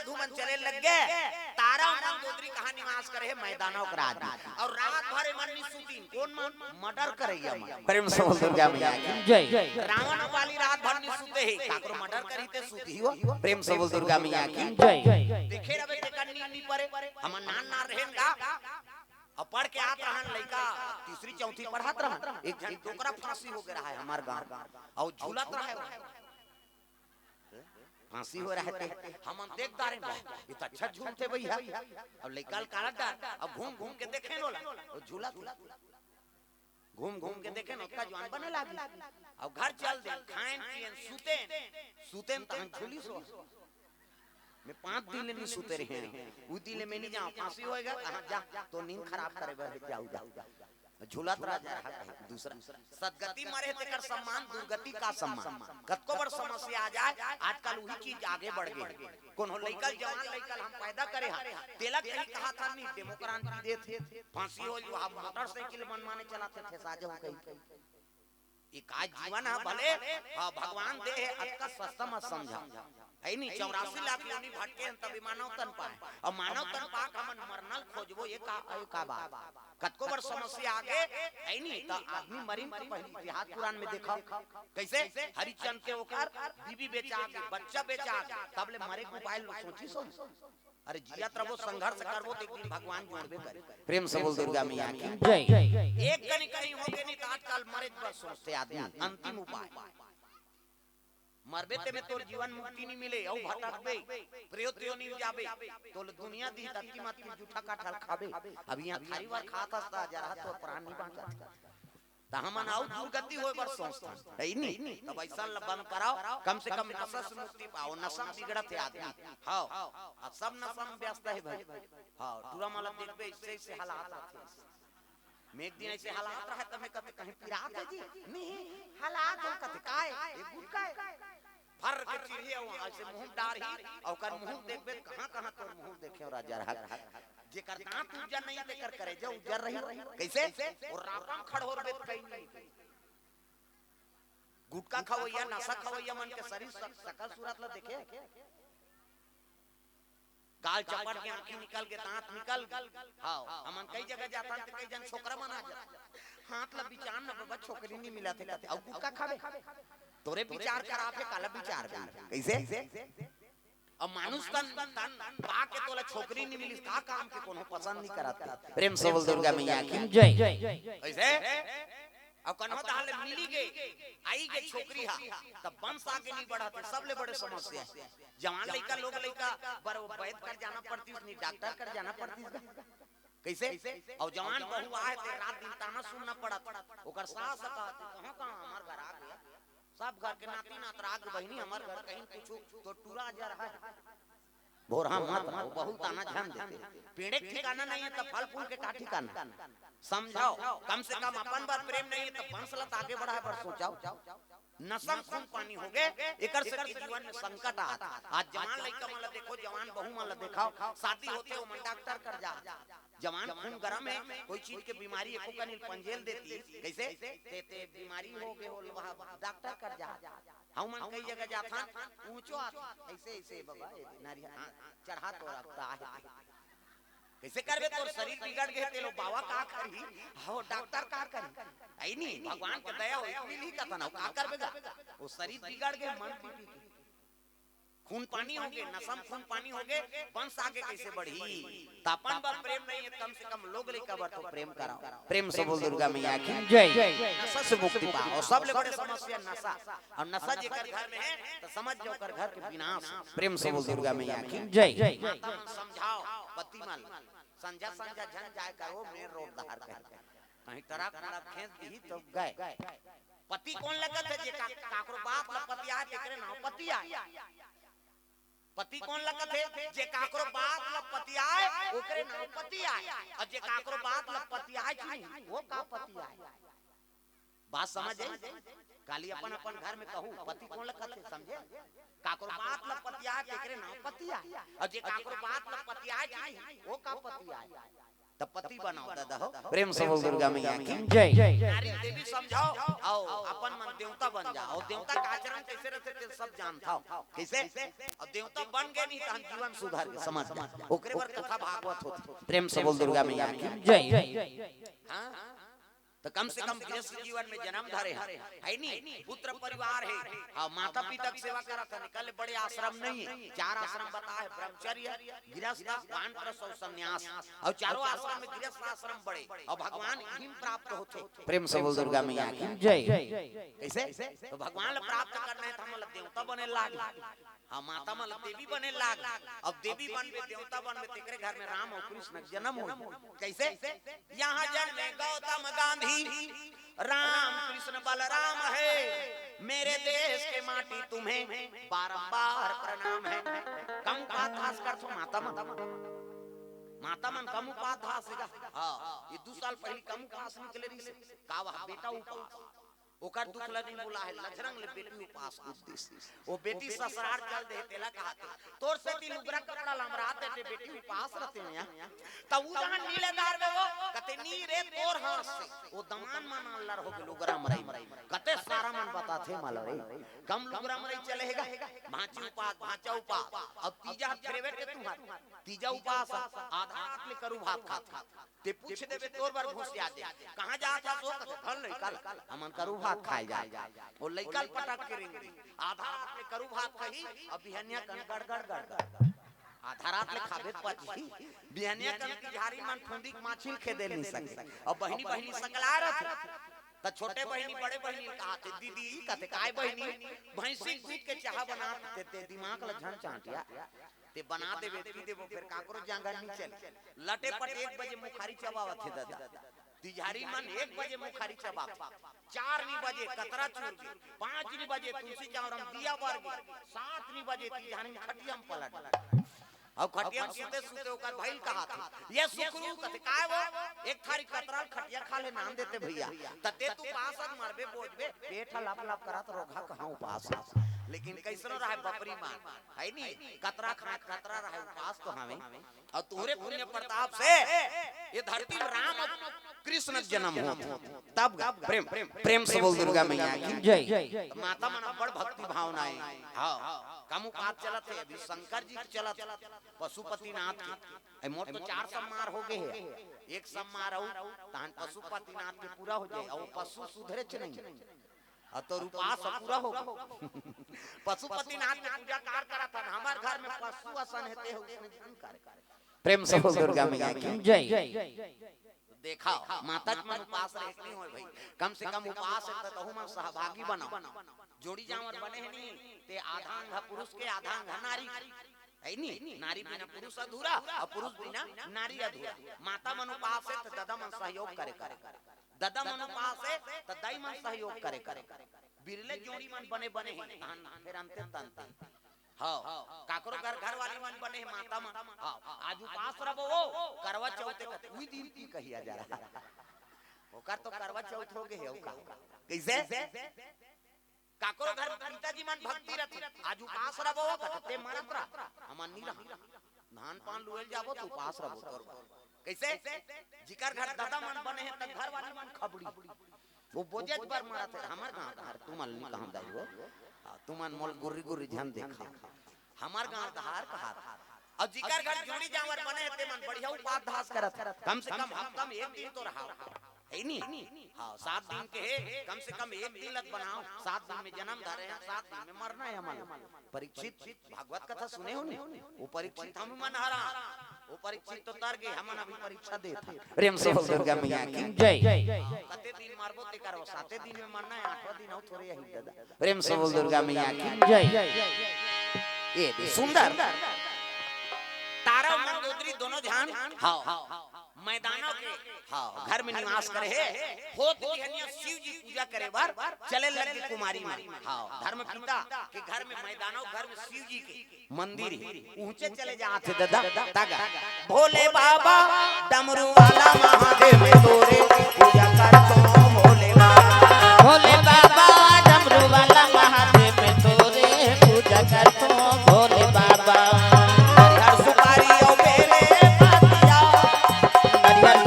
साधु मन चले लग गए। तारा मन दोदरी कहा निवास करे मैदानों का राज और रात भरे मन नी सूती कौन मन मर्डर करैया मन। प्रेम से बोल दुर्गा मैया की जय। रावण वाली रात भर नी सूते ही काकरो मर्डर करी ते सूती हो। प्रेम से बोल दुर्गा मैया की जय। देखे रवे ते कन्नी नी परे हम नान ना रहेगा और पढ़ के आत रहन लइका तीसरी चौथी पढ़ात रहन एक जन दोकरा फांसी हो गया है हमार गांव और झूलत रहे फांसी हो रहा है हम देखता रहे ये तो अच्छा झूलते भैया अब लइका कालटा अब घूम घूम के देखे नो और झूला घूम घूम के देखे न का जवान बने लागी अब घर चल दे खाएं पियन सूते त हम झूली सो मैं 5 दिन नहीं सूते रहे उ दिन में नहीं जा फांसी होएगा कहां जा तो नींद खराब करे बर जाऊ झूलत राजा दूसरा सदगति मरे तेकर सम्मान दुर्गति का सम्मान कतको बड़ समस्या आ जाए आजकल वही चीज आगे बढ़ गई कौन हो लइकल जवान लइकल हम पैदा करे हा तिलक यही कहा था नहीं डेमोक्रांति दे थे फांसी हो जो आप मोटरसाइकिल मनमाने चलाते थे साजो कहीं एक आज जीवन है भले भगवान दे है अतका सस्ता मत समझा है नहीं 84 लाख योनि भटके तभी मानव तन पाए और मानव तन पाक हमन मरनल खोजबो ये का बात कतको बड़ समस्या आगे है नहीं तो आदमी मरीन तो पहली इतिहास पुराण में देखा कैसे हरिचंद के ओकर बीबी बेचा के बच्चा बेचा के तब ले मरे को उपाय सोची सो अरे जियत रहो संघर्ष करबो तो एक दिन भगवान जोड़बे करे। प्रेम से बोल दुर्गा मैया की जय। एक कनी कहीं हो गए नहीं तो आजकल मरे बस सोचते आदमी अंतिम उपाय मरबे ते में तोर जीवन मुक्ति नहीं मिले औ भटकबे प्रयोतियो नहीं जाबे तो दुनिया दी धरती मत की जूठा काठल खाबे अब यहां थारी बार खाता था जरा तो प्राण नहीं बांचत त हमन आउ दुर्गति होय बर सोचता है नहीं तब ऐसा बंद कराओ कम से कम नशा से मुक्ति पाओ नशा बिगड़त है आदमी हां अब सब नशा में व्यस्त है भाई हां पूरा माला देखबे इससे हालात आते मैं एक दिन ऐसे हालात रहा तब मैं कभी कहीं पिरात है जी नहीं हालात हम कथे काय एक गुट काय फर के चिड़िया ऐसे मुंह डारी और कर मुंह देखबे कहां तोर मुंह देखे राजा रहा जेकर दांत उजर नहीं देकर करे जो उजर रही कैसे और रापन खड़ोर बेत कहीं नहीं गुटका खवैया नशा खवैया मन के शरीर सकल सूरत ला देखे गाल चपट के आंखें निकल के दांत निकल हां हमन कई जगह जाता त कई जन छोकरा बना जा हाथ ला विचार न बाबा छोकरी नहीं मिला थे कहते और गुटका खावे तोरे विचार कराफे काला विचार कैसे अब मानुष तन पा के तोला छोकरी नहीं मिली का काम के कोनो पसंद नहीं करता। प्रेम से बोल दुर्गा मैया की जय। ऐसे अब कन्हो ताले मिली गई आई गई छोकरी हा तब वंश आगे नहीं बढ़ाते सबले बड़े समस्या जवान लइका लोग लइका बर वैद कर जाना पड़ती नहीं डॉक्टर कर जाना पड़ती कैसे और जवान बहू आए ते रात दिन ताना सुनना पड़त ओकर सास कहते कहां हमार घर आ गया सब घर के नाती नात राग बहिनी हमार घर कहीं पूछो तो टूरा जा रहा है भोरा मत बहुत ताना झन देते पेड़े ठिकाना नहीं है तो फल फूल के का ठिकाना समझाओ कम से कम अपन बार प्रेम नहीं है तो वंशलत आगे बढ़ाए पर सोचाओ नसम खून पानी हो गए एकर से जीवन में संकट आता आज जवान लइका मन ला देखो जवान बहू मन ला दिखाओ शादी होते हो मन डॉक्टर कर जा जवान खून गरम है कोई चीज के बीमारी एको कनिल पंजेल देती कैसे ते बीमारी हो गए हो डॉक्टर कर जा हम मन कई जगह जाता ऊंचो ऐसे बाबा नारी चढ़ा तो रखता है कैसे करबे तोर शरीर बिगड़ गए ते लो बाबा का करी हो डॉक्टर का करी आई नहीं भगवान के दया होई मिली का तना का करबेगा वो शरीर बिगड़ गए मन पीटी खून पानी हो गए नसम खून पानी हो गए वंश आगे कैसे बढ़ी तापन पर प्रेम नहीं है कम से कम लोग लेकर बर तो प्रेम कराओ। प्रेम से बोल दुर्गा मैया की जय। नशा से मुक्ति पाओ सब ले बड़े समस्या नशा और नशा जेकर घर में है तो समझ जाओ कर घर के विनाश। प्रेम से बोल दुर्गा मैया की जय। समझाओ पति मान संजा जन जाए करो मेरे रोड दहार कहीं ट्रक ना खेत दी तो गए पति कौन लगत है जे काकरो बाप ला पति आए तेरे नाम पति आए पति कौन लगत है जे काकरो बाप ला पति आए ओकरे नाम पति आए और जे काकरो बाप ला पति आए वो का पति आए बात समझ आई काली अपन अपन घर में कहूं पति कौन लगत है समझे काकरो बाप ला पति आए तेरे नाम पति आए और जे काकरो बाप ला पति आए वो का पति आए तब पति बनाओ दादा हो। प्रेम से बोल दुर्गा मैया की जय नारी देवी समझाओ आओ अपन मन देवता बन जाओ। देवता का आचरण कैसे रहते थे सब जानता हो कैसे। और देवता बन गए नहीं तो हम जीवन सुधार के समझ ओकरे पर कथा भागवत होती। प्रेम से बोल दुर्गा मैया की जय हाँ तो कम से कम गृहस्थ जीवन में जन्म धरे है नहीं, पुत्र परिवार है और माता पिता की सेवा करा था। निकले बड़े आश्रम नहीं है, 4 आश्रम बताए, ब्रह्मचर्य, गृहस्थ, वानप्रस्थ और संन्यास। और चारों आश्रम में गृहस्थ आश्रम बड़े और भगवान इन्हीं प्राप्त होते। प्रेम से बोल दुर्गा मैया की जय कैसे तो भगवान प्राप्त करना है तो मतलब देवता बने लाग, हाँ माता मतलब देवी बने लाग। अब देवी बनबे देवता बनबे तेरे घर में राम और कृष्ण जन्म हो। कैसे यहाँ जन्मे गौतम गांधी, राम कृष्ण बलराम है। मेरे देश के माटी तुम्हें बारंबार प्रणाम है। कम उपास कर तो माता मन कम उपास हाँ ये 2 साल पहले कम उपास निकले रही से का वह बेटा उपास ओकर दुख लगी बोला है लजरंग ले बेटी उपास उद्देश्य वो बेटी ससुराल चल दे तेला कहा तोर से दिन उग्र कपड़ा लमरा देते बेटी उपास रहते हैं तब उदान नीलेदार में वो कते नी रे तोर हाथ से वो दमान मन अल्लाह हो गेल उग्र मरई कते सारा मन बताथे माल रे कम उग्र मरई चलेगा भांची उपास भांचा उपास अब तीजा फेरवे के तुम्हार तीजा उपास आधा हाथ ले करू भात खा ते पूछ देबे तोर बार घुस आ दे कहां जा था सो फल नहीं कल हमन करू भात खाए जाए वो लइकल पटक के रेंगे आधा रात में करू भात कही अब बिहनिया कन गड़ आधा रात में खाबे पची बिहनिया कन की झारी मन ठंडी माछिल खे दे नहीं सके और बहनी सकला रथ त छोटे बहनी बड़े बहनी कहते दीदी कहते काय बहनी भैंसी दूध के चाह बना देते दिमाग ल झन चाटिया ते बना देबे पी देबो फिर काकरो जांगर नहीं चल लटे पट 1 बजे मुखारी चबावत थे दादा तिजारी मन 1 बजे मुखारी चबाव 4 बजे कतरा चूर के 5 बजे तुलसी चावरम दिया बर के 7 बजे तिजारी खटियम पलट अब खटियम सीते सूते ओकर भइल कहा था ये सुखरू कते काय वो एक थारी कतरा खटिया खा ले नाम देते भैया तते तू पासन मरबे बोझबे पेट लप लप करत रोगा कहां उपास लेकिन कैसनो रहे बपरी मान है नहीं कतरा खा कतरा रहे उपास तो हमें और तोरे पुण्य प्रताप से ये धरती में राम और कृष्ण जन्म हो तब प्रेम से बोल दुर्गा मैया की जय माता मन बड़ भक्ति भावनाएं हां कम उपास चलत है अभी शंकर जी चलत पशुपतिनाथ ए मोट तो 4 सम्मार हो गए है एक सम्मार और तहन पशुपतिनाथ के पूरा हो जाए और पशु सुधरे छ नहीं और तो उपास पूरा हो पशुपतिनाथ ने पूजा कार करा था हमारे घर में पशु आसन हेते हो उसने जानकार प्रेम से बोल दुर्गा मैया की जय देखा माता के मन उपास रहे नहीं होय भाई कम से कम उपास है तो हम सहभागी बनाओ जोड़ी जावर बने है नहीं ते आधा अंग पुरुष के आधा अंग नारी है नहीं नारी बिना पुरुष अधूरा और पुरुष बिना नारी अधूरा माता मन उपास है तो दादा मन सहयोग करे दादा मन उपास है तो दाई मन सहयोग करे बिरले जोड़ी मन बने हैं फिर अंते तंते हां काकरो घर वाली मन बने माता मन हां आज उपास रहो वो करवा चौथ के कोई दिन की कहिया जा रहा ओकर तो करवा चौथ हो गए है कैसे काकरो घर पिताजी मन भक्ति रथ आज उपास रहो कते मरत रहा हमन नहीं रहा धान पान लुएल जाबो तो उपास रहो तोर कैसे जिकर घर दादा मन बने हैं त घर वाली मन खबड़ी वो बोझत पर मरत है हमार गांव धार तुम मन कहां दाई हो तुम मन मोल गुर्री झन देखा हमार गांव धार कहा और जिकर घर जोड़ी जावर बने हैं ते मन बढ़िया उपास धास करत कम से कम हफ्ता में 1 दिन तो रहा है नहीं हां 7 दिन के है कम से कम 1 दिन लग बनाओ 7 दिन में जन्म धरे हैं 7 दिन में मरना है हमारा परीक्षित भागवत कथा सुने हो नहीं वो परीक्षित हम मन हरा वो परीक्षित तो तर गए हमन अभी परीक्षा देता प्रेम से बोल दुर्गा मैया की जय कते दिन मारबो ते करो 7 दिन में मरना है 8वां दिन हो थोड़े ही दादा प्रेम से बोल दुर्गा मैया की जय ये सुंदर तारा और मंदोदरी दोनों ध्यान हां मैदानों के हां घर में निवास करे है होत बिहनिया शिव जी पूजा करे बार चले लगे कुमारी में हां धर्म पिता के घर में मैदानों घर में शिव जी के मंदिर ऊंचे चले जाते दादा तागा भोले बाबा डमरू वाला महादेव में तोरे पूजा करतो भोले बाबा डमरू वाला महादेव में तोरे पूजा करतो भोले बाबा हर सुपारी ओ बेले पातिया हरिहर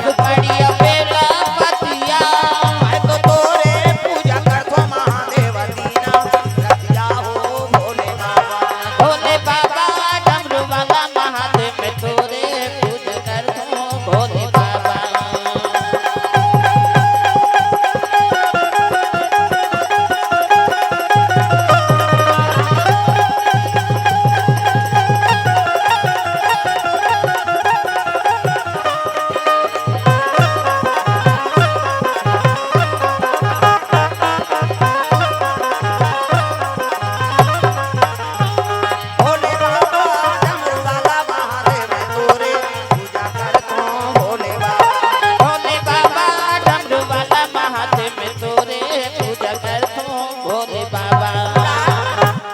भोले बाबा भोले बाबा डमरू वाला महादेव मैं तोरे पूजा करता हूँ भोले बाबा। भोले बाबा डमरू वाला महादेव में तोरे पूजा करता हूँ भोले बाबा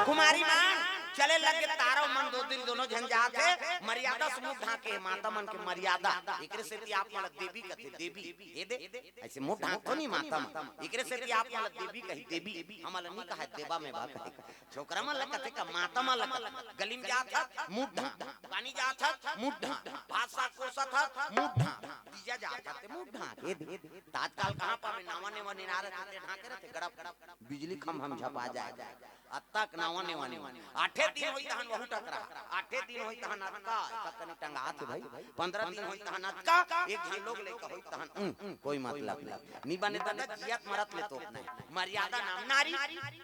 कुमारी मान चले लगे तारो मन दो दिन दोनों झंझात है मर्यादा से मुंह ढाके माता मन के मर्यादा एकरे से भी आप मतलब देवी कहते देवी ये दे ऐसे मुंह ढाक तो नहीं माता मन एकरे से भी आप मतलब देवी कही देवी हमला नहीं कहा देवा में बा कहे छोकरा मन लगते का माता मन लगत गली में जात था मुंह ढाक पानी जात था मुंह ढाक भाषा कोसा था मुंह ढाक तीजा जात था मुंह ढाक ये दे तात्काल कहां पावे नावा ने वने नारे ढाके रहते गड़प बिजली खम हम झपा जाए अतक नावा ने वने आठे दिन होई तहन वहु टकरा आठे दिन होई तहन अतका कतने टंगात भाई 15 दिन होई तहन अतका एक घन लोग लेके होई तहन कोई मतलब नहीं नी बने दादा जियत मरत ले तो नहीं मर्यादा नाम नारी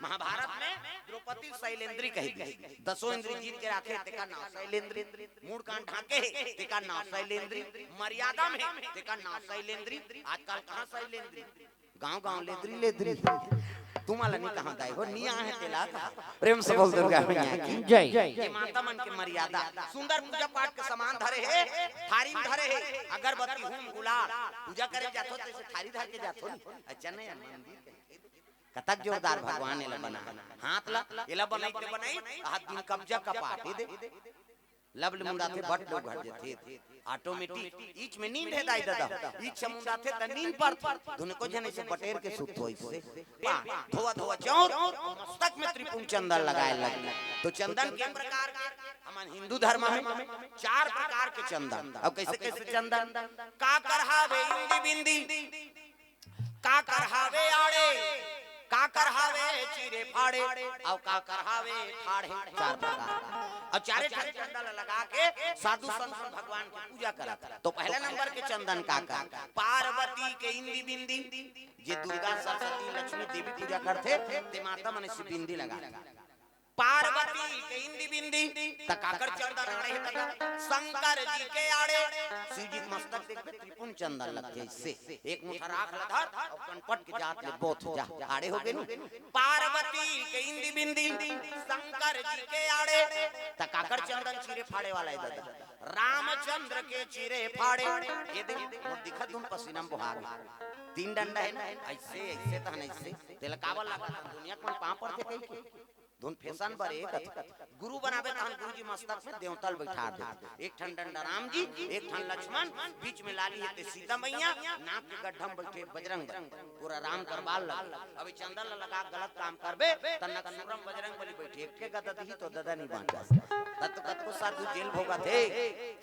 महाभारत में द्रौपदी शैलेंद्री कही गई दसों इंद्री जीत के रखे तेका नाम शैलेंद्री मूड कान ढाके तेका नाम शैलेंद्री मर्यादा में तेका नाम शैलेंद्री आजकल कहां शैलेंद्री गांव-गांव लेद्री तुम्हारा नहीं कहां गाय हो निया है तेला प्रेम से बोल दुर्गा मैया की जय ये माता मन के मर्यादा सुंदर पूजा पाठ के सामान धरे है थारी में धरे है अगरबत्ती होम गुलाल पूजा करे जातो तो ऐसे थारी धर के जातो अच्छा नहीं मंदिर कतक जोरदार भगवान ने बना हाथ ला एला बनाई हाथ दिन कब्जा कपाट दे लबल मुंडा थे बट लोग घर थे ऑटोमेटिक ईच में नींद है दाई दादा ईच मुंडा थे त नींद पर धुन को जने से बटेर के सुत होई से धोवा चौर मस्तक में त्रिपुण चंदन लगाए लगे तो चंदन के प्रकार हमारे हिंदू धर्म में 4 प्रकार के चंदन अब कैसे कैसे चंदन का करहावे इंदी बिंदी का करहावे आड़े का करहावे चीरे फाड़े और का करहावे ठाड़े 4 प्रकार और चारे चंदन लगा के साधु संत भगवान की पूजा करा तो पहले नंबर के चंदन का पार्वती के इंदी बिंदी जे दुर्गा सरस्वती लक्ष्मी देवी पूजा करते ते माता मन से बिंदी लगा पार्वती के इंदी बिंदी तकाकर चंदन आड़े है शंकर जी के आड़े शिव जी मस्तक देख त्रिपुण चंदन लग जैसे एक मुठा राख धर और कनपट के जात ले बोथ जा आड़े हो गए पार्वती के इंदी बिंदी शंकर जी के आड़े तकाकर चंदन चीरे फाड़े वाला है दादा रामचंद्र के चीरे फाड़े ये देख दिखत तुम पसीना बहा 3 डंडा है ना ऐसे ऐसे तहन ऐसे तेल कावल लगा दुनिया कोन पांव पर थे कई धुन फैशन पर एक गुरु बनावे तहन गुरुजी मस्तक में देवतल बैठा दे एक ठन डंडा राम जी एक ठन लक्ष्मण बीच में लाली है ते सीता मैया नाक के गड्ढम बैठे बजरंग पूरा राम दरबार लग अभी चंदन लगा गलत काम करबे तन्ना कसूरम बजरंग बली बैठे एक के गदा दी तो दादा नहीं बांटा तत कत को साधु जेल भोगा थे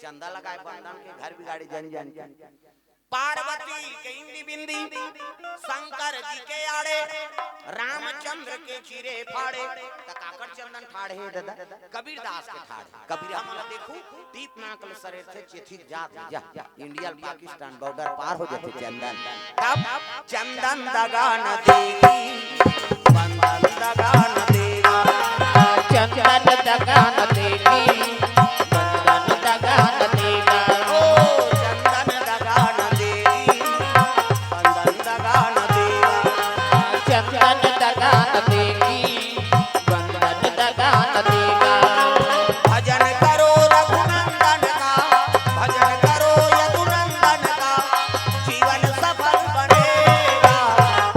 चंदा लगाए बंधन के घर बिगाड़ी जान पार्वती के इंदी बिंदी शंकर जी के आड़े रामचंद्र के चीरे फाड़े तकाकर चंदन ठाड़े दादा कबीरदास के ठाड़े कबीर हम देखू टीप नाकल सरे थे चेथी जात जा इंडिया पाकिस्तान बॉर्डर पार हो जाते चंदन तब चंदन दगा न देगी बंधन दगा न देगा चंदन दगा न देगी बंधन दगा न देगा चंदन दगा न देगी बंधन दगा न देगा भजन करो रघुनंदन का भजन करो यदुनंदन का जीवन सफल बनेगा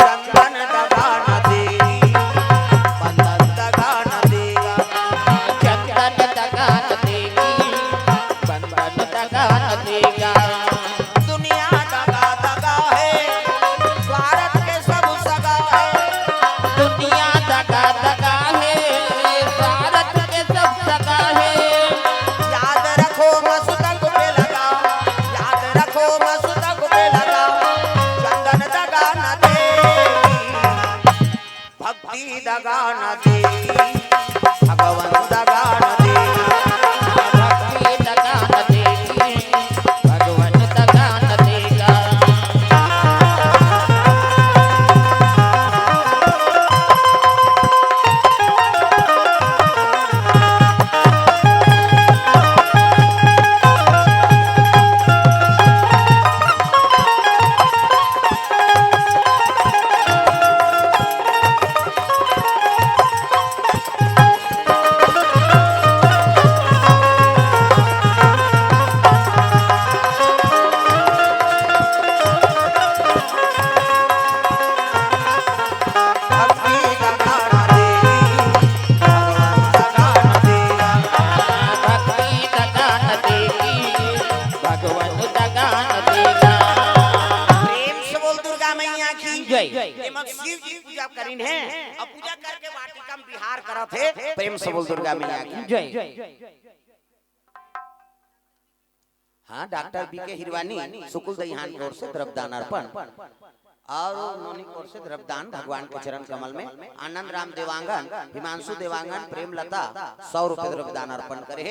चंदन दगा न देगी बंधन दगा न देगा चंदन दगा न जय एमा शिव जी पूजा करीन है और पूजा करके वाटिका में विहार करत है। प्रेम से बोल दुर्गा मैया की जय हाँ डॉक्टर बी के हिरवानी सुकुल दहिहान की ओर से द्रव्यदान अर्पण और नोनी की ओर से द्रव्यदान भगवान के चरण कमल में आनंद राम देवांगन हिमांशु देवांगन प्रेमलता 100 रुपए द्रव्यदान अर्पण करे।